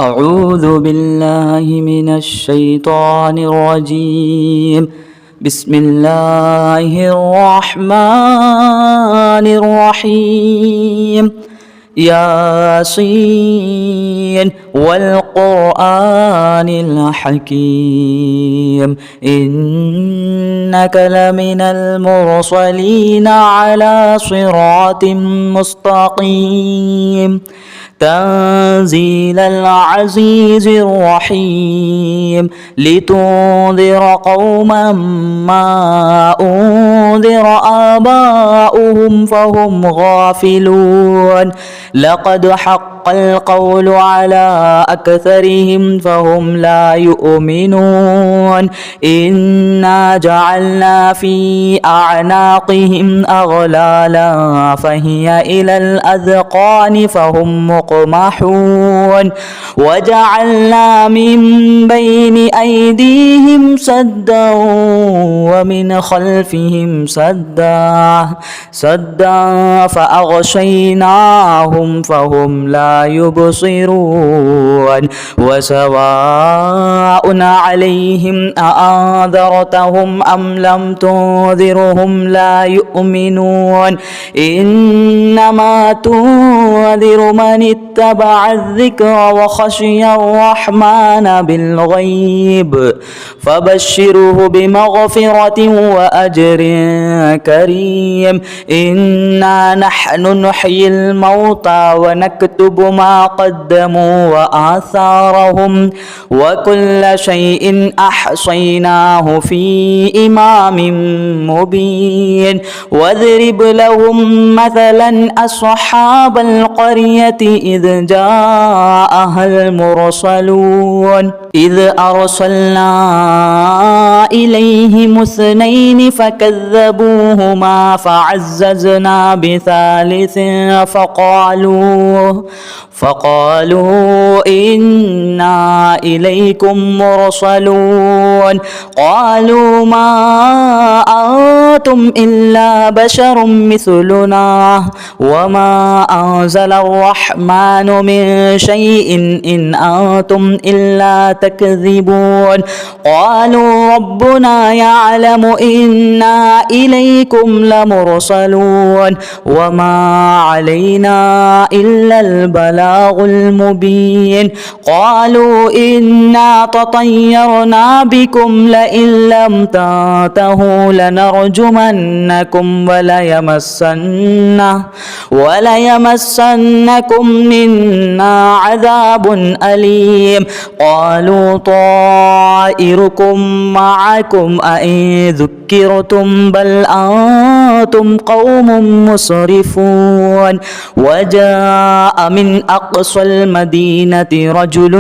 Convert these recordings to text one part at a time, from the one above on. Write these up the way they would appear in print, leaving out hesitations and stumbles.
أعوذ بالله من الشيطان الرجيم. بسم الله الرحمن الرحيم. ياسين والقرآن الحكيم إنك لمن المرسلين على صراط مستقيم تنزيل العزيز الرحيم لتنذر قوما ما أنذر آباؤهم فهم غافلون لقد حق القول على أكثرهم فهم لا يؤمنون إنا جعلنا في أعناقهم أغلالا فهي إلى الأذقان فهم مقمحون وجعلنا من بين أيديهم سدا ومن خلفهم سدا فأغشيناهم فهم لا يبصرون وسواء عليهم أأنذرتهم أم لم تنذرهم لا يؤمنون إنما تنذر من اتبع الذكر وخشي الرحمن بالغيب فبشره بمغفرة وأجر كريم إنا نحن نحيي الموتى ونكتب ما قدموا وآثارهم وكل شيء أحصيناه في إمام مبين واضرب لهم مثلا أصحاب القرية إذ جاءها المرسلون إذ أرسلنا إليهم اثنين فكذبوهما فعززنا بثالث فقالوا إنا إليكم مرسلون قالوا ما أنتم إلا بشر مثلنا وما أنزل الرحمن من شيء إن أنتم إلا تكذبون قالوا ربنا يعلم إنا إليكم لمرسلون وما علينا إلا البلاغ المبين قالوا إنا تطيرنا بكم لئن لم تنتهوا لنرجمنكم وليمسنكم منا عذاب أليم قالوا طائركم معكم أئن ذكرتم بل أنتم قوم مسرفون وجاء من أقصى المدينة رجل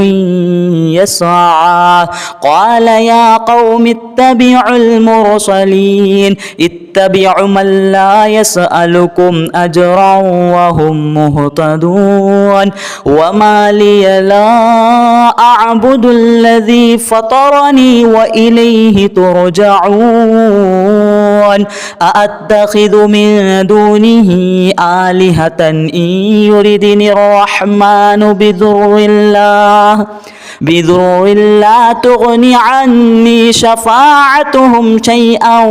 يسعى قال يا قوم اتبعوا المرسلين اتبعوا من لا يسألكم أجرا وهم مهتدون وما لي لا أعبد الذي فطرني وإليه ترجعون أأتخذ من دونه آلهة إن يردني الرحمن بضر لا تغني عني شفاعتهم شيئا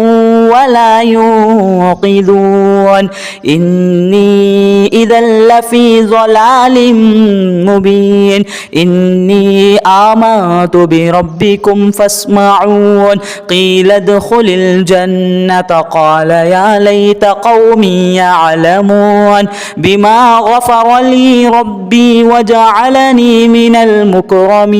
ولا ينقذون إني إذا لفي ضلال مبين إني آمنت بربكم فاسمعون قيل ادخل الجنة قال يا ليت قومي يعلمون بما غفر لي ربي وجعلني من المكرمين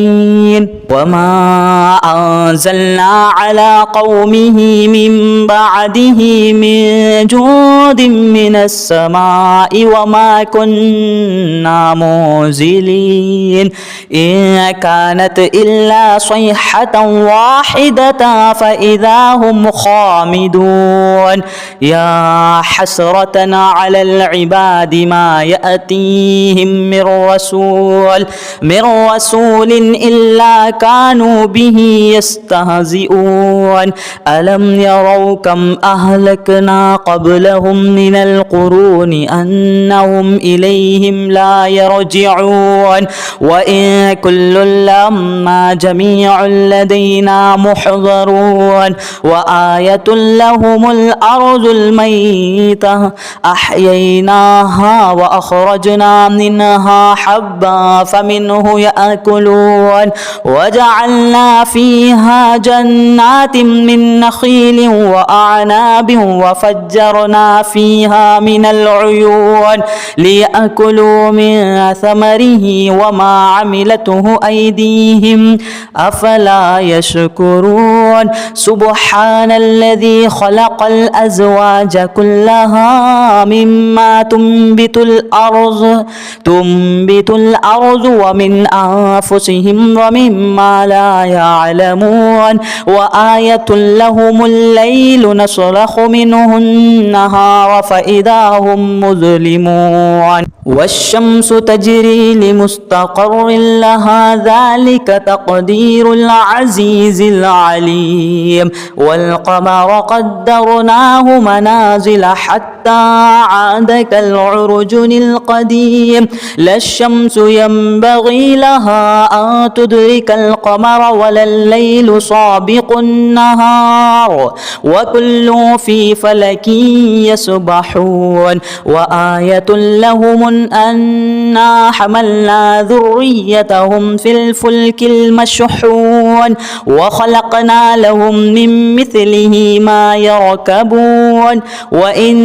وما أنزلنا على قومه من بعده من جود من السماء وما كنا منزلين إن كانت إلا صيحة واحدة فإذا هم خامدون يعملون يا حسرة على العباد ما يأتيهم من رسول إلا كانوا به يستهزئون ألم يروا كم أهلكنا قبلهم من القرون أنهم إليهم لا يرجعون وإن كل لما جميع لدينا محضرون وآية لهم الأرض الميتة أحييناها وأخرجنا منها حبا فمنه يأكلون وجعلنا فيها جنات من نخيل وأعناب وفجرنا فيها من العيون ليأكلوا من ثمره وما عملته أيديهم أفلا يشكرون سبحان الذي خلق الأزواج كلها مما تنبت الأرض ومن أنفسهم ومما لا يعلمون وآية لهم الليل نسلخ منه النهار فإذا هم مظلمون والشمس تجري لمستقر لها ذلك تقدير العزيز العليم والقمر قدرناه منازل حتى عاد كالعرجن القديم لا الشمس ينبغي لها أن تدرك القمر ولا الليل سابق النهار وكل في فلك يسبحون وآية لهم أنا حملنا ذريتهم في الفلك المشحون وخلقنا لهم من مثله ما يركبون وإن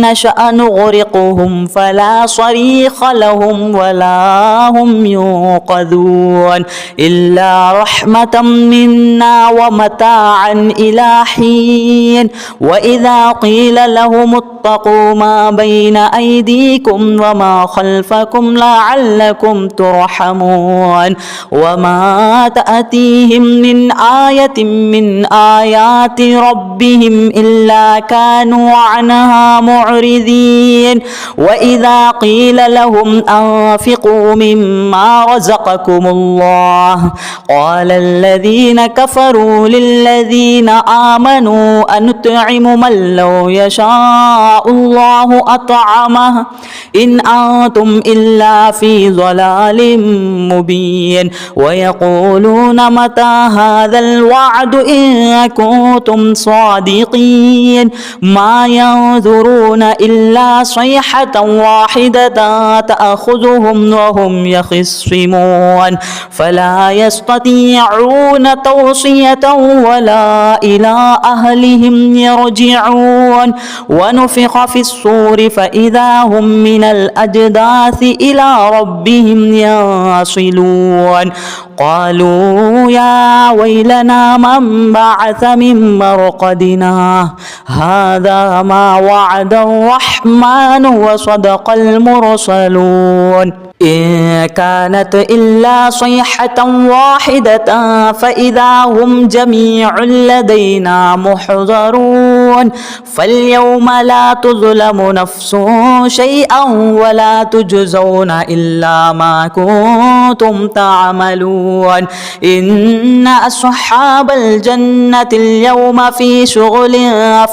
نشأ نغرقهم فلا صريخ لهم ولا هم ينقذون إلا رحمة منا ومتاعا إلى حين وإذا قيل لهم اتقوا ما بين أيديكم وما خلفكم لعلكم ترحمون وما تأتيهم من آية من آيات ربهم إلا كانوا عنها معرضين وإذا قيل لهم أنفقوا مما رزقكم الله قال الذين كفروا للذين آمنوا أنطعم من لو يشاء الله أطعمه إن أنتم إلا في ضلال مبين ويقولون متى هذا الوعد إن كنتم صادقين ما ينظرون إلا صيحة واحدة تأخذهم وهم يخصمون فلا يستطيعون توصية ولا إلى أهلهم يرجعون ونفخ في الصور فإذا هم من الأجداث إلى ربهم يصلون قالوا يا ويلنا من بعث من مرقدنا هذا ما وعد الرحمن وصدق المرسلون إن كانت إلا صيحة واحدة فإذا هم جميع لدينا محضرون فاليوم لا تظلم نفس شيئا ولا تجزون إلا ما كنتم تعملون إن أصحاب الجنة اليوم في شغل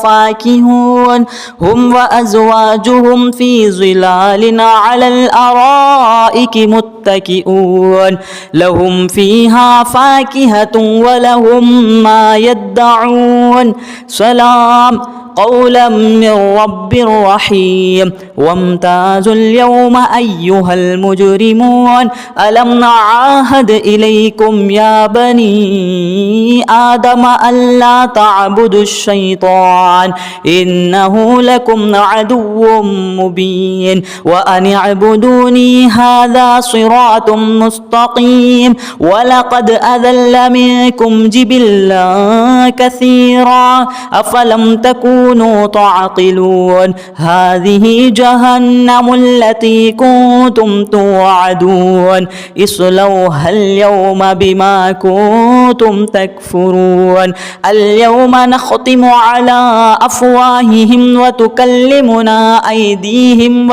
فاكهون هم وأزواجهم في ظلال على الأرائك متكئون لهم فيها فاكهة ولهم ما يدعون سلام قولا من رب رحيم وامتازوا اليوم أيها المجرمون ألم نعاهد إليكم يا بني آدم ألا تعبدوا الشيطان إنه لكم عدو مبين وأن اعبدوني هذا صراط مستقيم ولقد أذل منكم جبلا كثيرا أفلم تكونوا تكونوا تعقلون هذه جهنم التي كنتم توعدون اصلوها اليوم بما كنتم تكفرون اليوم نختم على أفواههم وتكلمنا أيديهم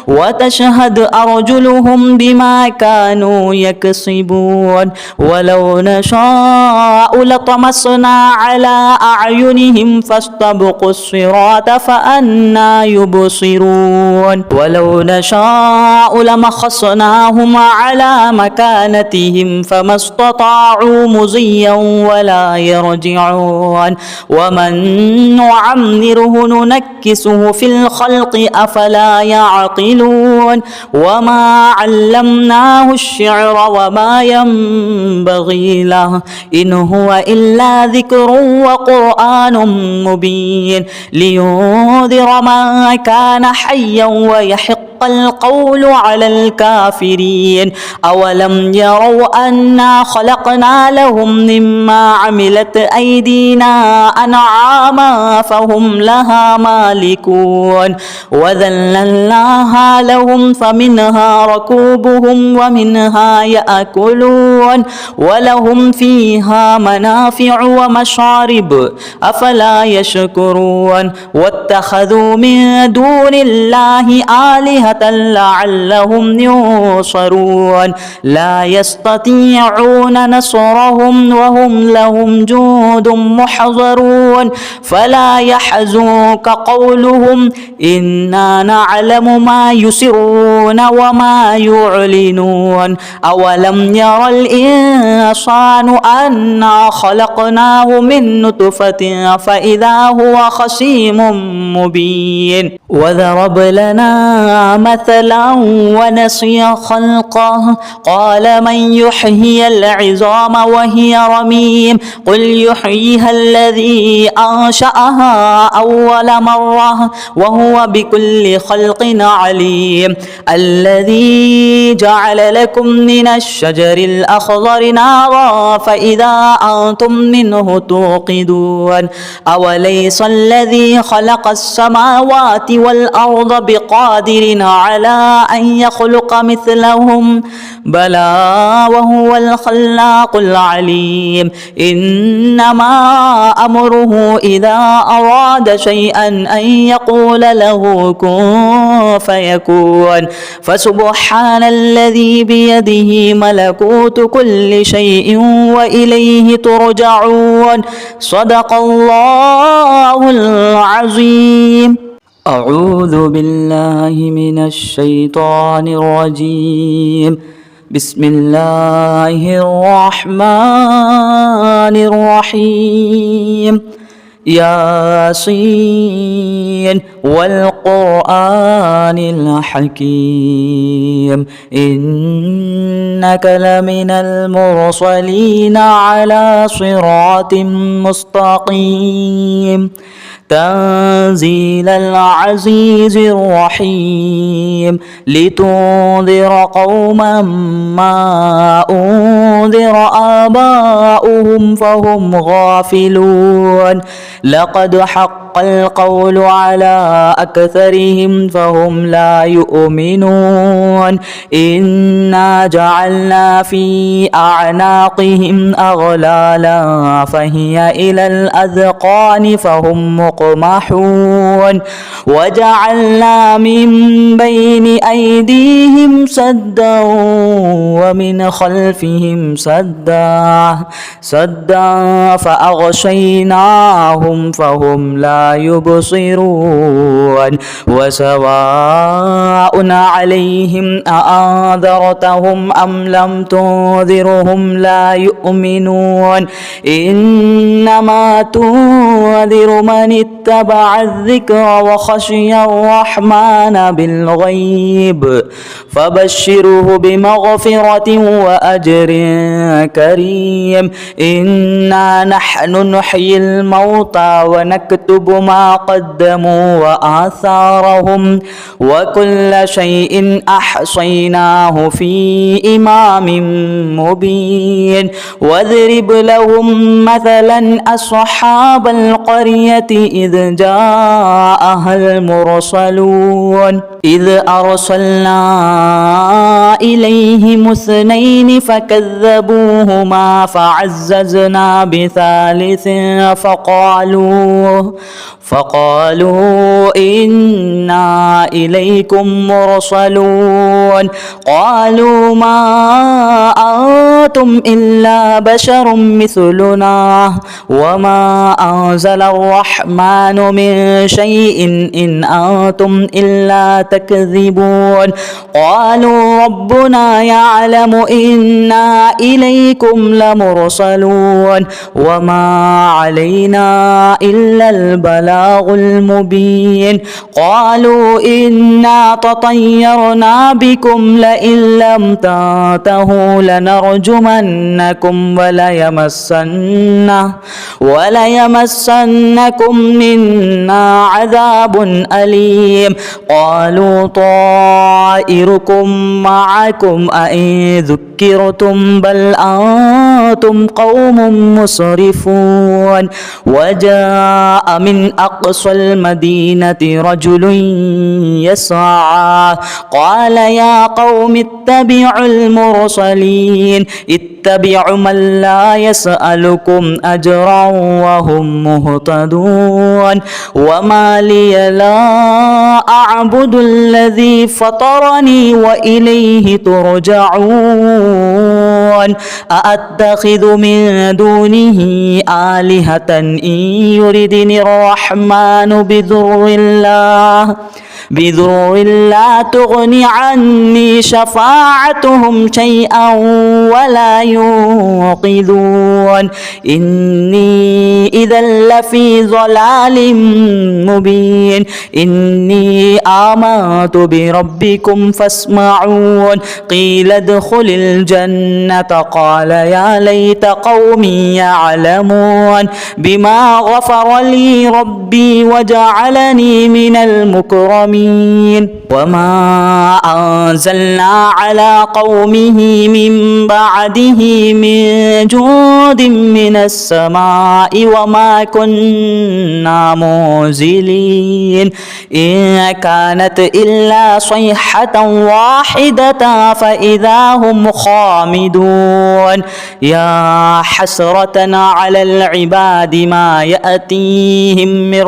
وتشهد أرجلهم بما كانوا يكسبون ولو نشاء لطمسنا على أعينهم فاستبقوا الصراط فأنى يبصرون ولو نشاء لمخصناهم على مكانتهم فما استطاعوا مضيا ولا يرجعون ومن نعمره ننكسه في الخلق أفلا يعقلون وما علمناه الشعر وما ينبغي له إن هو إلا ذكر وقرآن مبين لينذر من كان حيا ويحق القول على الكافرين أولم يروا أنا خلقنا لهم مما عملت أيدينا أنعاما فهم لها مالكون وذللناها لهم فمنها ركوبهم ومنها يأكلون ولهم فيها منافع ومشارب أفلا يشكرون واتخذوا من دون الله آلهة لعلهم ينصرون لا يستطيعون نصرهم وهم لهم جند محضرون فلا يحزنك قولهم إنا نعلم ما يسرون وما يعلنون أولم ير الإنسان أنا خلقناه من نطفة فإذا هو خصيم مبين وضرب لنا مثلا ونسي خلقه قال من يحيي العظام وهي رميم قل يحييها الذي أنشأها أول مرة وهو بكل خلق عليم الذي جعل لكم من الشجر الأخضر نارا فإذا أنتم منه توقدون أوليس الذي خلق السماوات والأرض بقادر على أن يخلق مثلهم بلى وهو الخلاق العليم إنما أمره إذا أراد شيئا أن يقول له كن فيكون فسبحان الذي بيده ملكوت كل شيء وإليه ترجعون صدق الله العظيم أعوذ بالله من الشيطان الرجيم بسم الله الرحمن الرحيم ياسين والقرآن الحكيم إنك لمن المرسلين على صراط مستقيم تنزيل العزيز الرحيم لتنذر قوما ما أنذر آباؤهم فهم غافلون لقد حق القول على أكثرهم فهم لا يؤمنون إنا جعلنا في أعناقهم أغلالا فهي إلى الأذقان فهم مقمحون وجعلنا من بين أيديهم سدا ومن خلفهم سدا فأغشيناهم فهم لا يبصرون وسواء عليهم أأنذرتهم أم لم تنذرهم لا يؤمنون إنما تنذر من اتبع الذكر وخشي الرحمن بالغيب فبشره بمغفرة وأجر كريم إنا نحن نحيي الموتى ونكتب ما قدموا وآثارهم وكل شيء أحصيناه في إمام مبين واضرب لهم مثلا أصحاب القرية إذ جاءها المرسلون إذ أرسلنا إليهم اثنين فكذبوهما فعززنا بثالث فقالوا إنا إليكم مرسلون قالوا ما أنتم إلا بشر مثلنا وما أنزل الرحمن من شيء إن أنتم إلا تكذبون قالوا ربنا يعلم إنا إليكم لمرسلون وما علينا إلا البلاغ المبين قالوا إنا تطيرنا بكم لئن لم تنتهوا لنرجمنكم وليمسنكم منا عذاب أليم قالوا طائركم معكم أئن ذكرتم بل أنتم قوم مسرفون وجاء من أقصى المدينة رجل يسعى قال يا قوم اتبعوا المرسلين اتبعوا من لا يسألكم أجرا وهم مهتدون وما لي لا أعبد الذي فطرني وإليه ترجعون أأتخذ من دونه آلهة إن يردني الرحمن بضر لا تغني عني شفاعتهم شيئا ولا ينقذون إني إذا لفي ضلال مبين إني آمنت بربكم فاسمعون قيل ادخل الجنة قال يا ليت قومي يعلمون بما غفر لي ربي وجعلني من المكرمين وما أنزلنا على قومه من بعده من جود من السماء وما كنا منزلين إن كانت إلا صيحة واحدة فإذا هم خامدون يا حسرة على العباد ما يأتيهم من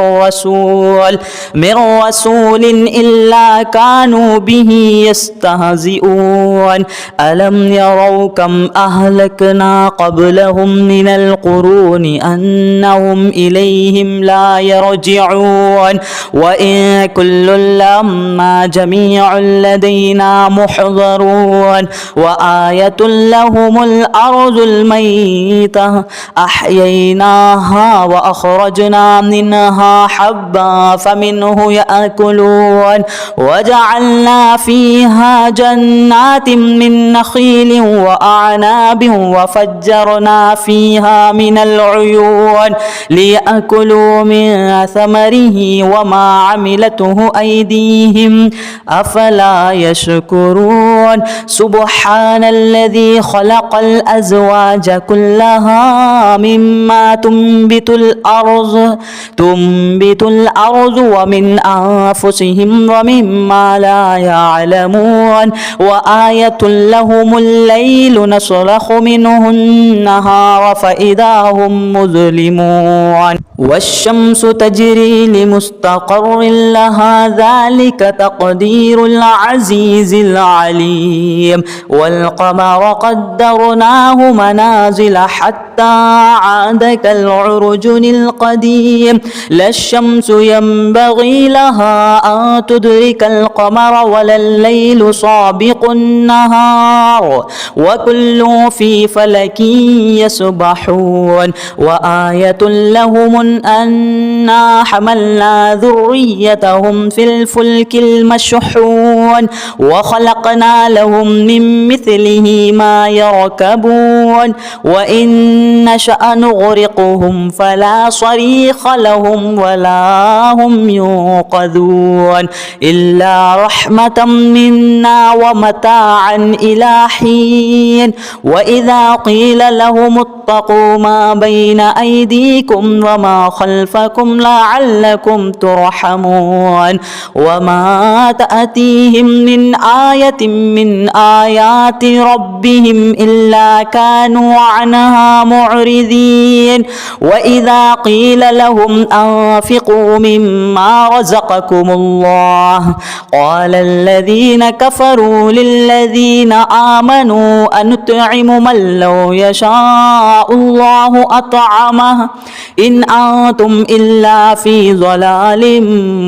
رسول إلا كانوا به يستهزئون ألم يروا كم أهلكنا قبلهم من القرون أنهم إليهم لا يرجعون وإن كل لما جميع لدينا محضرون وآية لهم الأرض الميتة أحييناها وأخرجنا منها حبا فمنه يأكلون وجعلنا فيها جنات من نخيل وأعناب وفجرنا فيها من العيون ليأكلوا من ثمره وما عملته أيديهم أفلا يشكرون سبحان الذي خلق الأزواج كلها مما تنبت الأرض ومن أنفسهم ومما لا يعلمون وآية لهم الليل نسلخ منه النهار فإذا هم مظلمون والشمس تجري لمستقر لها ذلك تقدير العزيز العليم والقمر قدرناه منازل حتى عاد كالعرجن القديم لا الشمس ينبغي لها أن تدرك القمر ولا الليل سابق النهار وكل في فلك يسبحون وآية لهم أنا حملنا ذريتهم في الفلك المشحون وخلقنا لهم من مثله ما يركبون وإن نشأ نغرقهم فلا صريخ لهم ولا هم ينقذون إلا رحمة منا ومتاعا إلى حين وإذا قيل لهم اتقوا ما بين أيديكم وما خلفكم لعلكم ترحمون وما تأتيهم من آية من آيات ربهم إلا كانوا عنها معرضين وإذا قيل لهم أنفقوا مما رزقكم الله قال الذين كفروا للذين آمنوا أنطعم من لو يشاء الله أطعمه إن أنتم إلا في ضلال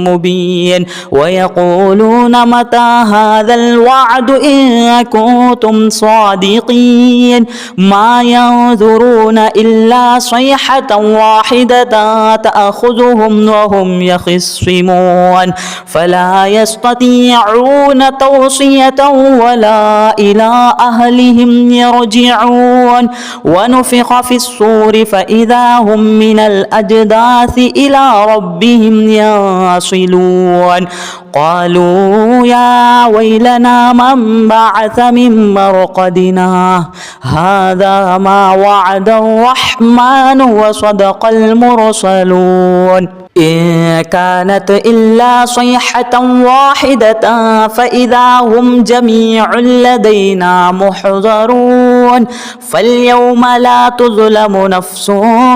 مبين ويقولون متى هذا الوعد إن كنتم صادقين ما ينظرون إلا صيحة واحدة تأخذهم وهم يخصمون فلا يستطيعون توصية ولا إلى أهلهم يرجعون ونفخ في الصور فإذا هم من الأجداث إلى ربهم ينصلون قالوا يا ويلنا من بعث من مرقدنا هذا ما وعد الرحمن وصدق المرسلون إن كانت إلا صيحة واحدة فإذا هم جميع لدينا محضرون فاليوم لا تظلم نفس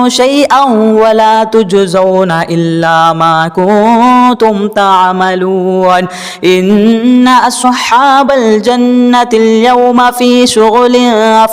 شيئا ولا تجزون إلا ما كنتم تعملون إن أصحاب الجنة اليوم في شغل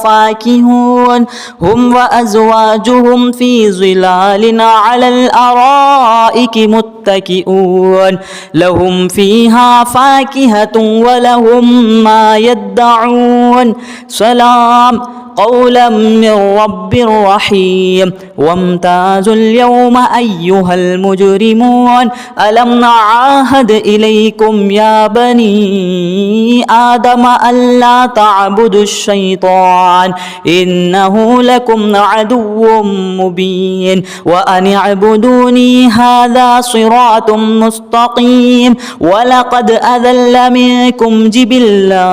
فاكهون هم وأزواجهم في ظلال على الأرائك متكئون لهم فيها فاكهة ولهم ما يدعون سلام قولا من رب رحيم وامتازوا اليوم أيها المجرمون ألم نعاهد إليكم يا بني آدم ألا تعبدوا الشيطان إنه لكم عدو مبين وأن اعبدوني هذا صراط مستقيم ولقد أذل منكم جبلا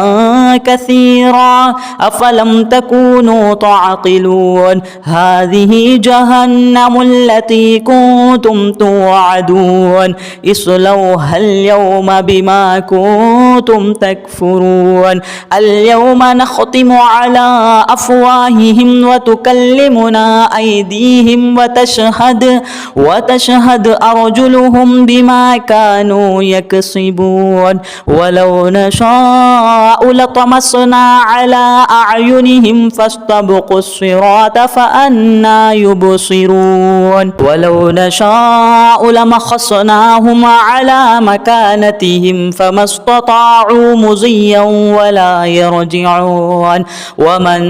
كثيرا أفلم تكونوا تعقلون هذه جهنم التي كنتم توعدون اصلوها اليوم بما كنتم تكفرون اليوم نختم على أفواههم وتكلمنا أيديهم وتشهد أرجلهم بما كانوا يكسبون ولو نشاء لطمسنا على أعينهم فاستبقوا الصراط فأنى يبصرون ولو نشاء لمخصناهم على مكانتهم فما استطاعوا مضيا ولا يرجعون ومن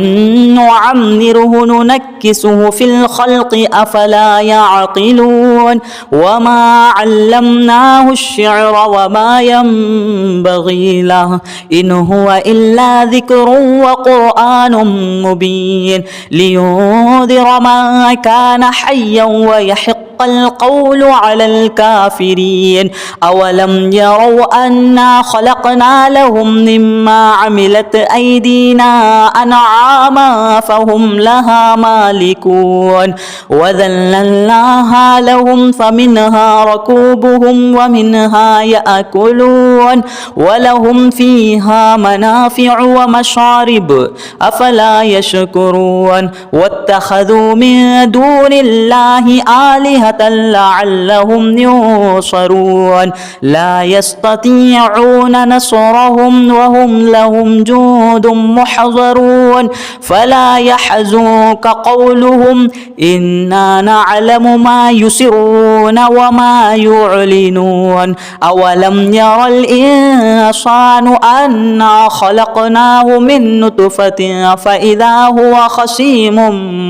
نعمره ننكسه في الخلق أفلا يعقلون وما علمناه الشعر وما ينبغي له إن هو إلا ذكر وقرآن مبين لينذر من كان حيا ويحق القول على الكافرين أولم يروا أنا خلقنا لهم مما عملت أيدينا أنعاما فهم لها مالكون وذللناها لهم فمنها ركوبهم ومنها يأكلون ولهم فيها منافع ومشارب أفلا يشكرون واتخذوا من دون الله آلهة لعلهم ينصرون لا يستطيعون نصرهم وهم لهم جند محضرون فلا يحزنك قولهم إنا نعلم ما يسرون وما عما يعلنون أولم ير الإنسان أنا خلقناه من نطفة فإذا هو خصيم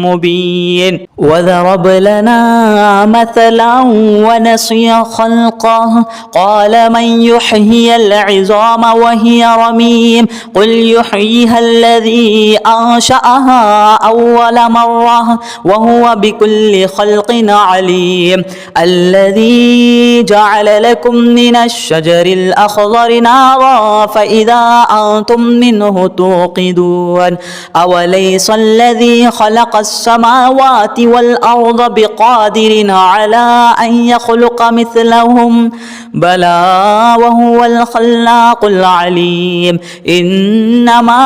مبين وضرب لنا مثلا ونسي خلقه قال من يحيي العظام وهي رميم قل يحييها الذي أنشأها أول مرة وهو بكل خلق عليم الذي جعل لكم من الشجر الأخضر نارا فإذا أنتم منه توقدون أوليس الذي خلق السماوات والأرض بقادر على أن يخلق مثلهم بلى وهو الخلاق العليم إنما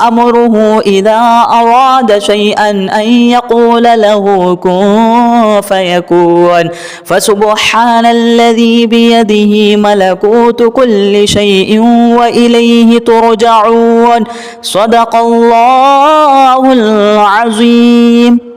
أمره إذا أراد شيئا أن يقول له كن فيكون فسبحان الذي بيده ملكوت كل شيء وإليه ترجعون صدق الله العظيم.